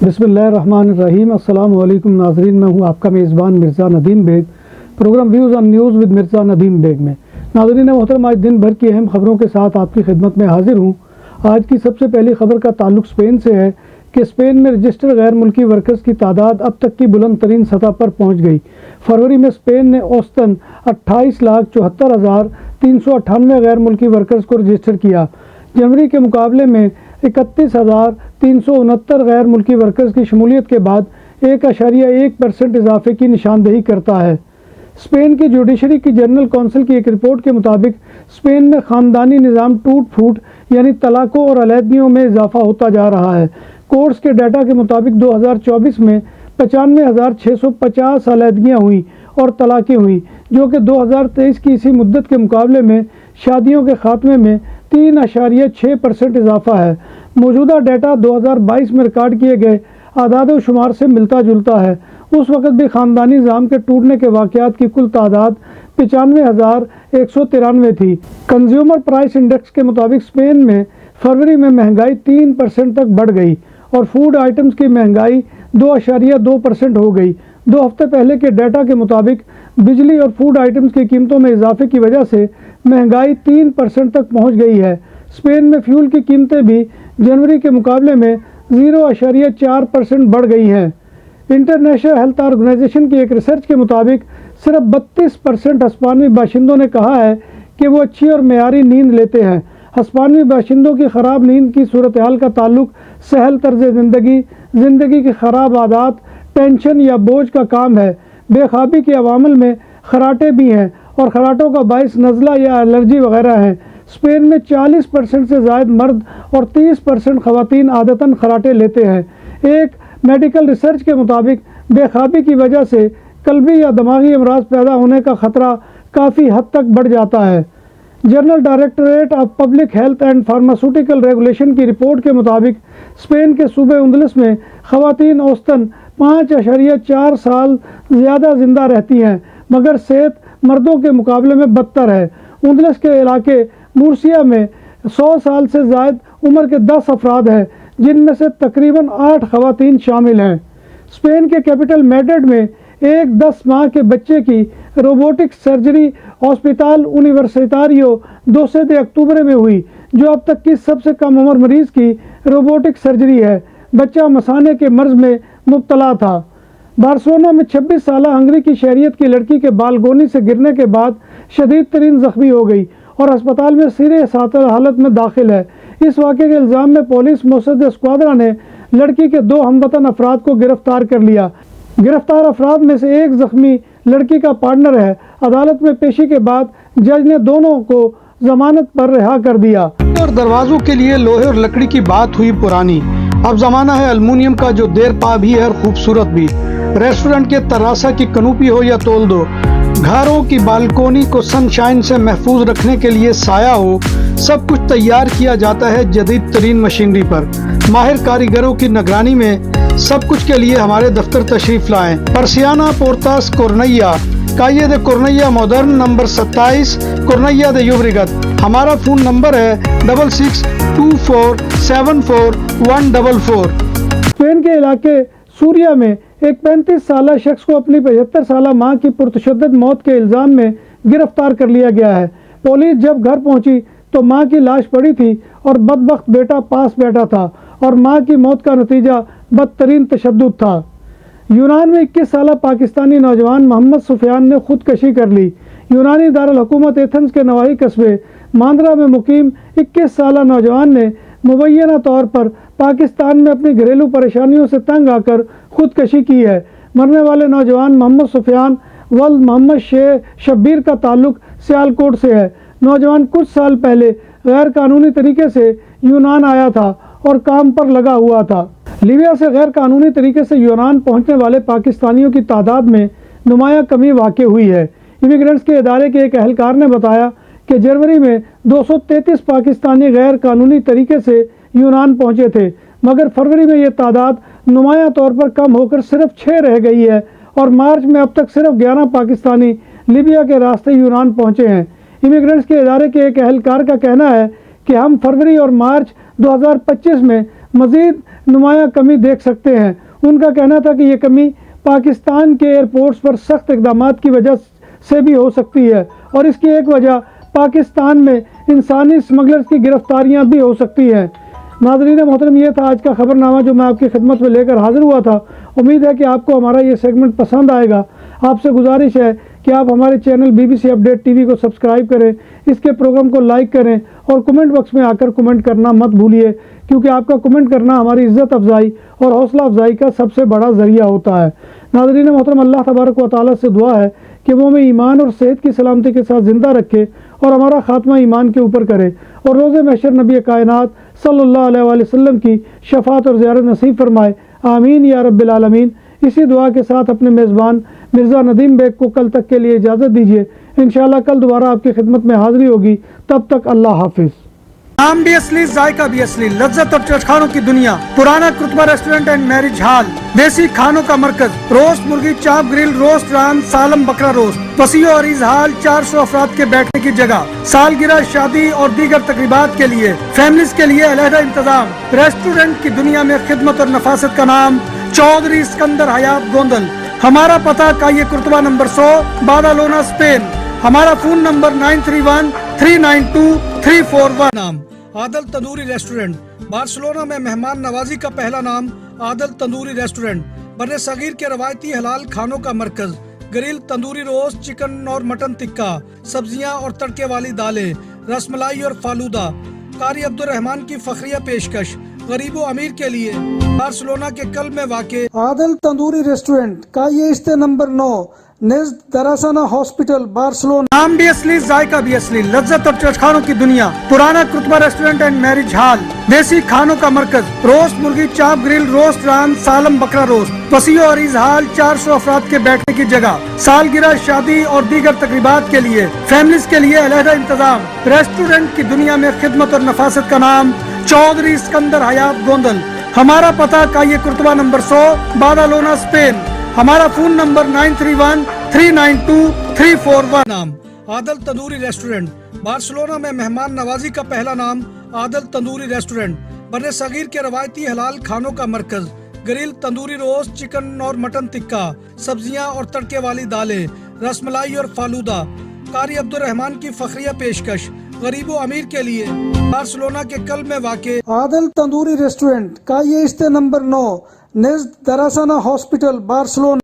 बिस्मिल्लाहिर्रहमानिर्रहीम। अस्सलाम वालेकुम नाज़रीन, मैं हूं आपका मेज़बान Mirza Nadeem Baig. Programme views on news with Mirza Nadeem Baig में नाज़रीन मोहतरम, आज दिन भर की अहम खबरों के साथ आपकी खिदमत में हाजिर हूं। आज की सबसे पहली खबर का ताल्लुक स्पेन से है कि स्पेन में रजिस्टर्ड गैर मुल्की वर्कर्स की तादाद अब तक की बुलंद तरीन सतह पर पहुँच गई। फरवरी में स्पेन ने औसतन 28,74,398 गैर मुल्की वर्कर्स को रजिस्टर किया। जनवरी के मुकाबले में 31,369 गैर मुल्की वर्कर्स की शमूलियत के बाद 1.1% इजाफे की निशानदेही करता है। स्पेन की जुडिशरी की जनरल कौंसिल की एक रिपोर्ट के मुताबिक स्पेन में ख़ानदानी निज़ाम टूट फूट यानी तलाक़ों और अलहदगियों में इजाफा होता जा रहा है। कोर्ट्स के डाटा के मुताबिक 2024 में 95,650 अलहदगियाँ हुई और तलाक़ें हुई, जो कि 2023 की इसी मुद्दत के मुकाबले में शादियों के खात्मे में 3.6% इजाफा है। मौजूदा डाटा 2022 में रिकॉर्ड किए गए आदाद शुमार से मिलता जुलता है। उस वक़्त भी ख़ानदानी निज़ाम के टूटने के वाक़यात की कुल तादाद 95,193 थी। कंज्यूमर प्राइस इंडेक्स के मुताबिक स्पेन में फरवरी में महंगाई 3% तक बढ़ गई और फूड आइटम्स की महंगाई 2.2% हो गई। 2 हफ्ते पहले के डाटा के मुताबिक बिजली और फूड आइटम्स की कीमतों में इजाफे की वजह से महंगाई 3% तक पहुंच गई है। स्पेन में फ्यूल की कीमतें भी जनवरी के मुकाबले में 0.4% बढ़ गई हैं। इंटरनेशनल हेल्थ ऑर्गेनाइजेशन की एक रिसर्च के मुताबिक सिर्फ 32% हस्पानवी बाशिंदों ने कहा है कि वो अच्छी और मेयारी नींद लेते हैं। हस्पानवी बाशिंदों की ख़राब नींद की सूरत हाल का ताल्लुक सहल तर्ज ज़िंदगी की ख़राब आदत, टेंशन या बोझ का काम है। बेखाबी के अवामिल में खराटे भी हैं और खराटों का बाइस नज़ला या एलर्जी वगैरह हैं। स्पेन में 40% से ज़ायद मर्द और 30% ख़वातीन आदतन खराटे लेते हैं। एक मेडिकल रिसर्च के मुताबिक बेखाबी की वजह से कल्बी या दिमागी अमराज पैदा होने का ख़तरा काफ़ी हद तक बढ़ जाता है। General directorate of public health and pharmaceutical regulation की रिपोर्ट के मुताबिक स्पेन के सूबे उंदलस में ख़वातीन औसतन 5.4 साल ज़्यादा ज़िंदा रहती हैं, मगर सेहत मर्दों के मुकाबले में बदतर है। उंदलस के इलाके मुर्सिया में 100 साल से ज़ायद उम्र के 10 अफराद हैं, जिनमें से तकरीबन 8 ख़वातीन शामिल हैं। स्पेन के कैपिटल मैड्रिड में एक 10 माह के बच्चे की रोबोटिक सर्जरी हॉस्पिटल यूनिवर्सिटारियो 12 अक्टूबर में हुई, जो अब तक की सबसे कम उम्र मरीज़ की रोबोटिक सर्जरी है। बच्चा मसाने के मर्ज़ में मुब्तला था। बार्सिलोना में 26 साल हंगरी की शहरियत की लड़की के बालकोनी से गिरने के बाद शदीद तरीन ज़ख्मी हो गई और अस्पताल में सीरियस हालत में दाखिल है। इस वाक़े के इल्ज़ाम में पुलिस मोसद स्क्वाड्रा ने लड़की के 2 हमवतन अफराद को गिरफ्तार कर लिया। गिरफ्तार अफराद में से एक ज़ख्मी लड़की का पार्टनर है। अदालत में पेशी के बाद जज ने दोनों को जमानत पर रिहा कर दिया। और दरवाज़ों के लिए लोहे और लकड़ी की बात हुई पुरानी, अब ज़माना है अलमुनियम का, जो देर पा भी है और खूबसूरत भी। रेस्टोरेंट के तरासा की कनूपी हो या तोल दो, घरों की बालकोनी को सनशाइन से महफूज रखने के लिए साया हो, सब कुछ तैयार किया जाता है जदीद तरीन मशीनरी पर। माहिर कारीगरों की निगरानी में सब कुछ के लिए हमारे दफ्तर तशरीफ लाएं। परसियाना पोर्तास कोर्नैया, काये दे कोर्नैया मॉडर्न, नंबर 27, कोर्नैया दे युवरिगत। हमारा फ़ोन नंबर है 6624741144। स्पेन के इलाके सूरिया में एक 35 साल शख्स को अपनी 75 साल मां की पुरतशद्दद मौत के इल्ज़ाम में गिरफ्तार कर लिया गया है। पुलिस जब घर पहुंची तो मां की लाश पड़ी थी और बदबख्त बेटा पास बैठा था और मां की मौत का नतीजा बदतरीन तशद्दुद था। यूनान में 21 साल पाकिस्तानी नौजवान मोहम्मद सुफियान ने खुदकशी कर ली। यूनानी दारुल हुकूमत एथेंस के नवाही कस्बे मांद्रा में मुकीम 21 साल नौजवान ने मुबैना तौर पर पाकिस्तान में अपनी घरेलू परेशानियों से तंग आकर खुदकशी की है। मरने वाले नौजवान मोहम्मद सुफियान वल्द मोहम्मद शब्बीर का ताल्लुक सियालकोट से है। नौजवान कुछ साल पहले गैर कानूनी तरीके से यूनान आया था और काम पर लगा हुआ था। लीबिया से गैर कानूनी तरीके से यूनान पहुंचने वाले पाकिस्तानियों की तादाद में नुमाया कमी वाक़ हुई है। इमिग्रेंट्स के इदारे के एक अहलकार ने बताया कि जनवरी में 233 पाकिस्तानी गैर कानूनी तरीके से यूनान पहुंचे थे, मगर फरवरी में ये तादाद नुमाया तौर पर कम होकर सिर्फ 6 रह गई है और मार्च में अब तक सिर्फ 11 पाकिस्तानी लीबिया के रास्ते यूनान पहुंचे हैं। इमिग्रेंट्स के इदारे के एक अहलकार का कहना है कि हम फरवरी और मार्च 2025 में मज़ीद نمایاں کمی دیکھ سکتے ہیں۔ ان کا کہنا تھا کہ یہ کمی پاکستان کے ایئرپورٹس پر سخت اقدامات کی وجہ سے بھی ہو سکتی ہے، اور اس کی ایک وجہ پاکستان میں انسانی اسمگلرز کی گرفتاریاں بھی ہو سکتی ہیں۔ ناظرین محترم، یہ تھا آج کا خبر نامہ جو میں آپ کی خدمت میں لے کر حاضر ہوا تھا۔ امید ہے کہ آپ کو ہمارا یہ سیگمنٹ پسند آئے گا۔ آپ سے گزارش ہے کہ آپ ہمارے چینل BBC اپڈیٹ TV کو سبسکرائب کریں، اس کے پروگرام کو لائک کریں اور کمنٹ باکس میں آ کر کمنٹ کرنا مت بھولیے، کیونکہ آپ کا کمنٹ کرنا ہماری عزت افزائی اور حوصلہ افزائی کا سب سے بڑا ذریعہ ہوتا ہے۔ ناظرین محترم، اللہ تبارک و تعالیٰ سے دعا ہے کہ وہ ہمیں ایمان اور صحت کی سلامتی کے ساتھ زندہ رکھے اور ہمارا خاتمہ ایمان کے اوپر کرے، اور روز محشر نبی کائنات صلی اللہ علیہ وآلہ وسلم کی شفاعت اور زیارت نصیب فرمائے، آمین یا رب العالمین۔ اسی دعا کے ساتھ اپنے میزبان مرزا ندیم بیگ کو کل تک کے لیے اجازت دیجیے۔ انشاءاللہ کل دوبارہ آپ کی خدمت میں حاضری ہوگی، تب تک اللہ حافظ۔ نام بھی اصلی، ذائقہ بھی اصلی، لذت اور چٹخانوں کی دنیا، پرانا کرتبہ ریسٹورنٹ اینڈ میرج ہال، دیسی کھانوں کا مرکز، روسٹ مرغی، چاپ گرل، روسٹ ران، سالم بکرا روسٹ، وسیع و عریض ہال، 400 افراد کے بیٹھنے کی جگہ، سالگرہ، شادی اور دیگر تقریبات کے لیے، فیملیز کے لیے علیحدہ انتظام۔ ریسٹورنٹ کی دنیا میں خدمت اور نفاست کا نام چودھری اسکندر حیات گوندل۔ ہمارا پتہ کائیے کرتبہ نمبر 100، بادالونا، اسپین۔ ہمارا فون نمبر 9313923341۔ نام عادل تندوری ریسٹورنٹ، بارسلونا میں مہمان نوازی کا پہلا نام عادل تندوری ریسٹورنٹ، بر صغیر کے روایتی حلال کھانوں کا مرکز، گرل، تندوری روسٹ، چکن اور مٹن ٹکا، سبزیاں اور تڑکے والی دالیں، رس ملائی اور فالودہ۔ قاری عبدالرحمان کی فخریہ پیشکش، غریب و امیر کے لیے، بارسلونا کے قلب میں واقع عادل تندوری ریسٹورنٹ، کائیے استے نمبر 9، نزد دراسانہ ہاسپٹل، بارسلونا۔ نام بھی اصلی، ذائقہ بھی اصلی، لذت اور چٹخانوں کی دنیا، پرانا کرتبہ ریسٹورنٹ اینڈ میرج ہال، دیسی کھانوں کا مرکز، روسٹ مرغی، چاپ گرل، روسٹ ران، سالم بکرا روسٹ، وسیع و عریض ہال، 400 افراد کے بیٹھنے کی جگہ، سالگرہ، شادی اور دیگر تقریبات کے لیے، فیملیز کے لیے علیحدہ انتظام۔ ریسٹورنٹ کی دنیا میں خدمت اور نفاست کا نام چودھری اسکندر حیات گوندل۔ ہمارا پتہ کائیے کرتبہ نمبر 100، بادالونا، اسپین۔ ہمارا فون نمبر 9313923341۔ نام عادل تندوری ریسٹورنٹ، بارسلونا میں مہمان نوازی کا پہلا نام عادل تندوری ریسٹورنٹ، بر صغیر کے روایتی حلال کھانوں کا مرکز، گرل، تندوری روسٹ، چکن اور مٹن ٹکا، سبزیاں اور تڑکے والی دالیں، رس ملائی اور فالودہ۔ قاری عبدالرحمان کی فخریہ پیشکش، غریب و امیر کے لیے، بارسلونا کے قلب میں واقع عادل تندوری ریسٹورنٹ، کائیے استے نمبر 9، نزد دراسانہ ہاسپٹل، بارسلونا۔